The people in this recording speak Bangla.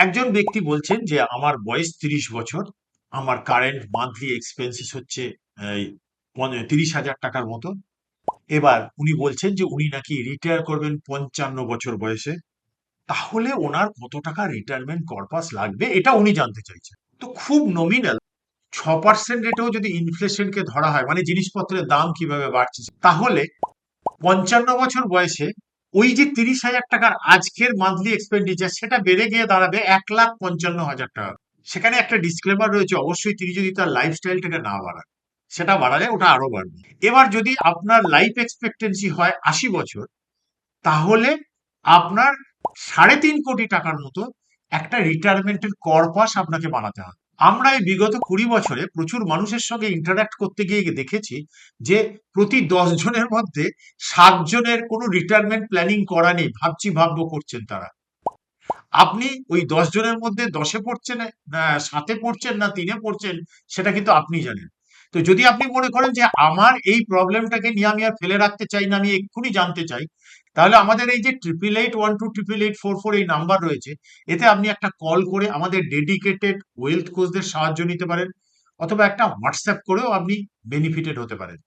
একজন ব্যক্তি বলছেন যে আমার বয়স ৩০ বছর, আমার কারেন্ট মান্থলি এক্সপেন্সেস হচ্ছে এই ৩০,০০০ টাকার মতো। এবার উনি বলছেন যে উনি নাকি রিটায়ার করবেন ৫৫ বছর বয়সে। তাহলে ওনার কত টাকা রিটায়ারমেন্ট কর্পাস লাগবে এটা উনি জানতে চাইছেন। তো খুব নমিনাল ৬% রেটেও যদি ইনফ্লেশনকে ধরা হয়, মানে জিনিসপত্রের দাম কিভাবে বাড়ছে, তাহলে ৫৫ বছর বয়সে ওই যে ৩০,০০০ টাকার আজকের মান্থলি এক্সপেন্ডিচার সেটা বেড়ে গিয়ে দাঁড়াবে ১,৫৫,০০০ টাকা। সেখানে একটা ডিসক্লেমার রয়েছে, অবশ্যই তিনি যদি তার লাইফস্টাইলটাকে না বাড়ান, সেটা বাড়ালে ওটা আরো বাড়বে। এবার যদি আপনার লাইফ এক্সপেক্টেন্সি হয় ৮০ বছর, তাহলে আপনার ৩.৫ কোটি টাকার মতো একটা রিটায়ারমেন্টের কর্পাস আপনাকে বানাতে হবে। আমরা এই বিগত ২০ বছরে প্রচুর মানুষের সঙ্গে ইন্টারাক্ট করতে গিয়ে দেখেছি যে প্রতি ১০ জনের মধ্যে ৭ জনের কোনো রিটায়ারমেন্ট প্ল্যানিং করা নেই, ভাবছি ভাববো করছেন তারা। আপনি ওই ১০ জনের মধ্যে ১০-এ পড়ছেন, না ৭-এ পড়ছেন, না ৩-এ পড়ছেন, সেটা কিন্তু আপনি জানেন। তো যদি আপনি মনে করেন যে আমার এই প্রবলেমটাকে নিয়ে আমি আর ফেলে রাখতে চাই না, আমি এক্ষুনি জানতে চাই, তাহলে আমাদের এই যে 8881288844 এই নাম্বার রয়েছে, এতে আপনি একটা কল করে আমাদের ডেডিকেটেড ওয়েলথ কোচদের সাহায্য নিতে পারেন, অথবা একটা হোয়াটসঅ্যাপ করেও আপনি বেনিফিটেড হতে পারেন।